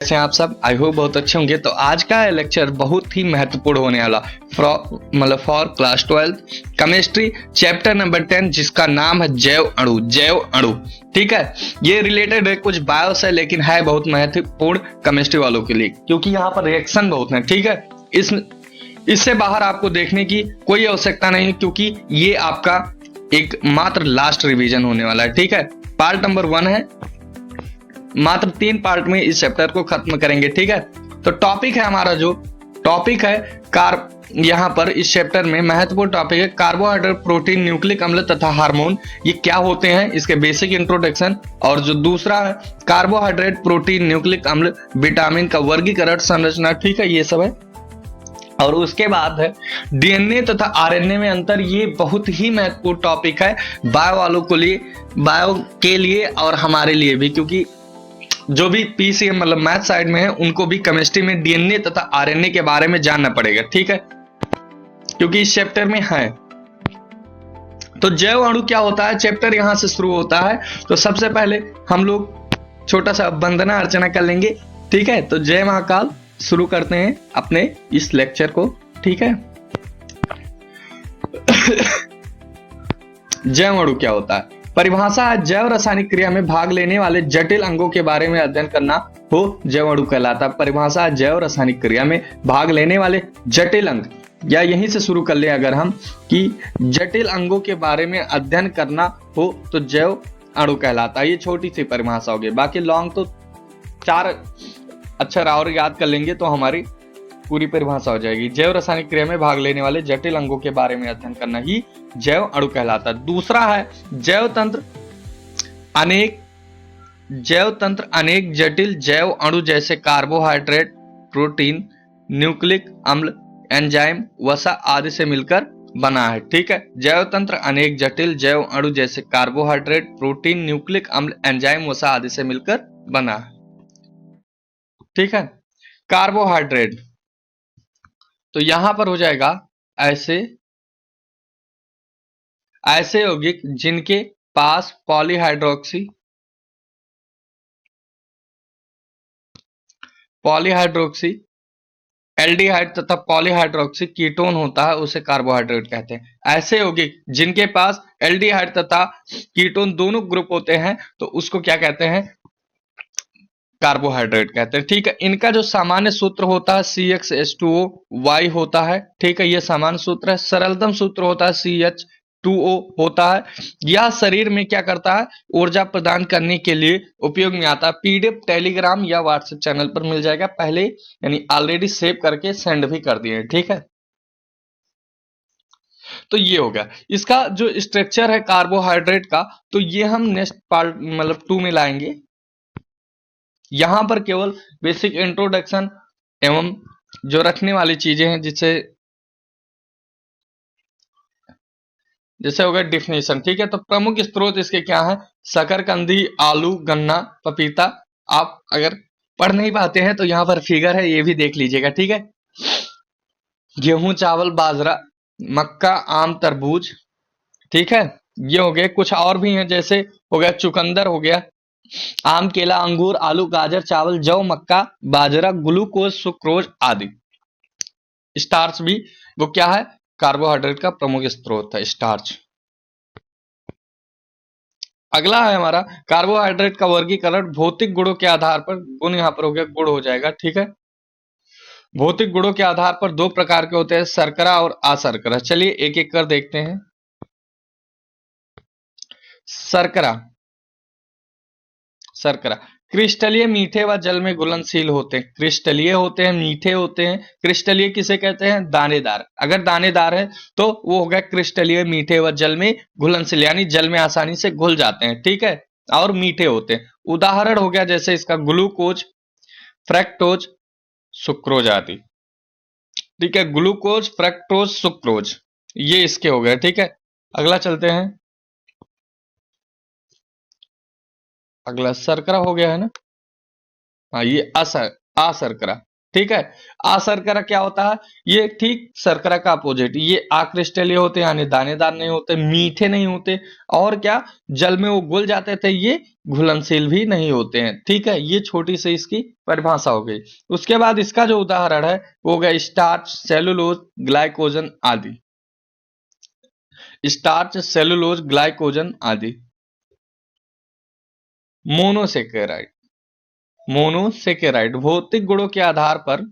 कैसे हैं आप सब? आई होप बहुत अच्छे होंगे। तो आज का लेक्चर बहुत ही महत्वपूर्ण होने वाला for class 12 chemistry chapter number 10 जिसका नाम है जैव अणु। ठीक है, ये रिलेटेड है कुछ बायो से, लेकिन है बहुत महत्वपूर्ण केमिस्ट्री वालों के लिए, क्योंकि यहाँ पर रिएक्शन बहुत है। ठीक है, इससे बाहर आपको देखने की कोई आवश्यकता नहीं, क्योंकि ये आपका एक मात्र लास्ट रिवीजन होने वाला है। ठीक है, पार्ट नंबर 1 है, मात्र 3 पार्ट में इस चैप्टर को खत्म करेंगे। ठीक है, तो टॉपिक है हमारा, जो टॉपिक है यहाँ पर इस चैप्टर में महत्वपूर्ण टॉपिक है कार्बोहाइड्रेट, प्रोटीन, न्यूक्लिक अम्ल तथा हार्मोन, ये क्या होते हैं, इसके बेसिक इंट्रोडक्शन। और जो दूसरा है कार्बोहाइड्रेट, प्रोटीन, न्यूक्लिक अम्ल, विटामिन का वर्गीकरण, संरचना। ठीक है, ये सब है। और उसके बाद है डीएनए तथा आरएनए में अंतर। ये बहुत ही महत्वपूर्ण टॉपिक है बायो वालों के लिए, बायो के लिए और हमारे लिए भी, क्योंकि जो भी पीसीएम मतलब मैथ साइड में है उनको भी केमिस्ट्री में डीएनए तथा आरएनए के बारे में जानना पड़ेगा। ठीक है, क्योंकि इस चैप्टर में है। तो जैव अणु क्या होता है, चैप्टर यहां से शुरू होता है। तो सबसे पहले हम लोग छोटा सा वंदना अर्चना कर लेंगे। ठीक है, तो जय महाकाल, शुरू करते हैं अपने इस लेक्चर को। ठीक है, जैव अणु क्या होता है? परिभाषा है जैव रासायनिक क्रिया में भाग लेने वाले जटिल अंगों के बारे में अध्ययन करना हो जैव अणु कहलाता है। परिभाषा है जैव रासायनिक क्रिया में भाग लेने वाले जटिल अंग, या यहीं से शुरू कर ले अगर हम कि जटिल अंगों के बारे में अध्ययन करना हो तो जैव अणु कहलाता है। ये छोटी सी परिभाषा होगी, बाकी लॉन्ग तो 4 अक्षर और याद कर लेंगे तो हमारी पूरी परिभाषा हो जाएगी। जैव रासायनिक क्रिया में भाग लेने वाले जटिल अंगों के बारे में अध्ययन करना ही जैव अणु कहलाता है। दूसरा है जैव तंत्र अनेक जटिल जैव अणु जैसे कार्बोहाइड्रेट, प्रोटीन, न्यूक्लिक अम्ल, एंजाइम, वसा आदि से मिलकर बना है। ठीक है, जैव तंत्र अनेक जटिल जैव अणु जैसे कार्बोहाइड्रेट, प्रोटीन, न्यूक्लिक अम्ल, एंजाइम, वसा आदि से मिलकर बना है। ठीक है, कार्बोहाइड्रेट तो यहां पर हो जाएगा ऐसे यौगिक जिनके पास पॉलीहाइड्रोक्सी, एल्डिहाइड तथा पॉलीहाइड्रोक्सी कीटोन होता है, उसे कार्बोहाइड्रेट कहते हैं। ऐसे यौगिक जिनके पास एल्डिहाइड तथा कीटोन दोनों ग्रुप होते हैं तो उसको क्या कहते हैं? कार्बोहाइड्रेट कहते हैं। ठीक है, इनका जो सामान्य सूत्र होता है CxH2O होता है। ठीक है, ये सामान्य सूत्र है। सरलतम सूत्र होता है CH2O होता है। यह शरीर में क्या करता है? ऊर्जा प्रदान करने के लिए उपयोग में आता है। पीडीएफ टेलीग्राम या व्हाट्सएप चैनल पर मिल जाएगा, पहले यानी ऑलरेडी सेव करके सेंड भी कर दिए। ठीक है, तो ये हो गया इसका जो स्ट्रक्चर है कार्बोहाइड्रेट का। तो ये हम नेक्स्ट पार्ट मतलब 2 में लाएंगे। यहां पर केवल बेसिक इंट्रोडक्शन एवं जो रखने वाली चीजें हैं, जैसे हो गया डिफिनेशन। ठीक है, तो प्रमुख स्रोत इसके क्या है? शकरकंदी, आलू, गन्ना, पपीता। आप अगर पढ़ नहीं पाते हैं तो यहाँ पर फिगर है, ये भी देख लीजिएगा। ठीक है, गेहूं, चावल, बाजरा, मक्का, आम, तरबूज। ठीक है, ये हो गए। कुछ और भी हैं, जैसे हो गया चुकंदर, हो गया आम, केला, अंगूर, आलू, गाजर, चावल, जौ, मक्का, बाजरा, ग्लूकोज, सुक्रोज आदि। स्टार्च भी वो क्या है? कार्बोहाइड्रेट का प्रमुख स्रोत है स्टार्च। अगला है हमारा कार्बोहाइड्रेट का वर्गीकरण भौतिक गुणों के आधार पर। गुण यहाँ पर हो गया, गुण हो जाएगा। ठीक है, भौतिक गुणों के आधार पर 2 प्रकार के होते हैं, शर्करा और अशर्करा। चलिए एक एक कर देखते हैं। शर्करा क्रिस्टलीय, मीठे व जल में घुलनशील होते हैं। क्रिस्टलीय होते हैं, मीठे होते हैं। क्रिस्टलीय किसे कहते हैं? दानेदार। अगर दानेदार है तो वो हो गया क्रिस्टलीय, मीठे व जल में घुलनशील, यानी जल में आसानी से घुल जाते हैं। ठीक है, और मीठे होते हैं। उदाहरण हो गया जैसे इसका ग्लूकोज, फ्रक्टोज, सुक्रोज आदि। ठीक है, ग्लूकोज, फ्रक्टोज, सुक्रोज, ये इसके हो गए। ठीक है, अगला चलते हैं। अगला शर्करा हो गया है ना। हाँ, ये अशर्करा। ठीक है। अशर्करा क्या होता है? ये ठीक शर्करा का अपोजिट, ये अक्रिस्टलीय होते हैं यानी दानेदार नहीं होते, मीठे नहीं होते, और क्या, जल में वो घुल जाते थे, ये घुलनशील भी नहीं होते हैं। ठीक है, ये छोटी सी इसकी परिभाषा हो गई। उसके बाद इसका जो उदाहरण है वो हो गया स्टार्च, सेलुलोज, ग्लाइकोजन आदि। स्टार्च, सेलुलोज, ग्लाइकोजन आदि। मोनोसेकेराइड, मोनोसेकेराइड भौतिक गुणों के आधार पर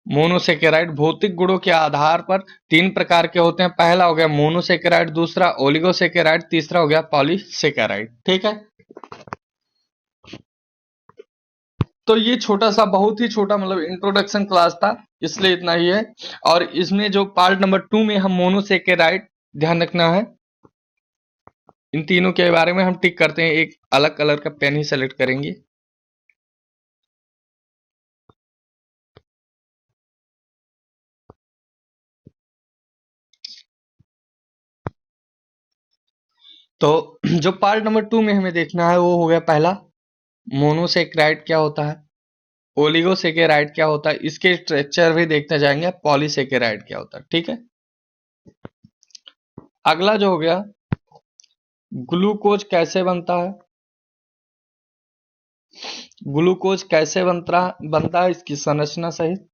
मोनोसेकेराइड भौतिक गुणों के आधार पर तीन प्रकार के होते हैं। पहला हो गया मोनोसेकेराइड, दूसरा ओलिगोसेकेराइड, तीसरा हो गया पॉलीसेकेराइड। ठीक है, तो ये छोटा सा, बहुत ही छोटा मतलब इंट्रोडक्शन क्लास था, इसलिए इतना ही है। और इसमें जो पार्ट नंबर 2 में हम मोनोसेकेराइड, ध्यान रखना है इन तीनों के बारे में हम टिक करते हैं, एक अलग कलर का पेन ही सेलेक्ट करेंगे। तो जो पार्ट नंबर 2 में हमें देखना है वो हो गया पहला, मोनोसेकेराइड क्या होता है, ओलिगोसेकेराइड क्या होता है, इसके स्ट्रक्चर भी देखते जाएंगे, पॉलीसेकेराइड क्या होता है। ठीक है, अगला जो हो गया ग्लूकोज कैसे बनता है, ग्लूकोज कैसे बनता है, इसकी संरचना सहित।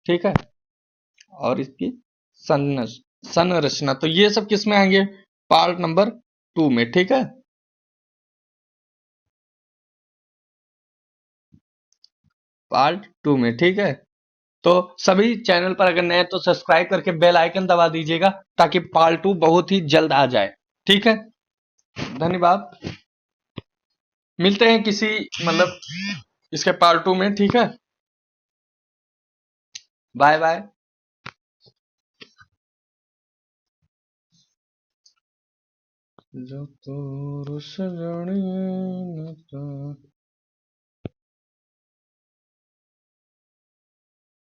ठीक है, और इसकी संरचना, तो ये सब किस में आएंगे, पार्ट नंबर 2 में। ठीक है, पार्ट 2 में। ठीक है, तो सभी चैनल पर अगर नए हैं तो सब्सक्राइब करके बेल आइकन दबा दीजिएगा ताकि पार्ट 2 बहुत ही जल्द आ जाए। ठीक है, धन्यवाद। मिलते हैं किसी मतलब इसके पार्ट 2 में। ठीक है, बाय बाय। जो तो रुस जानिए न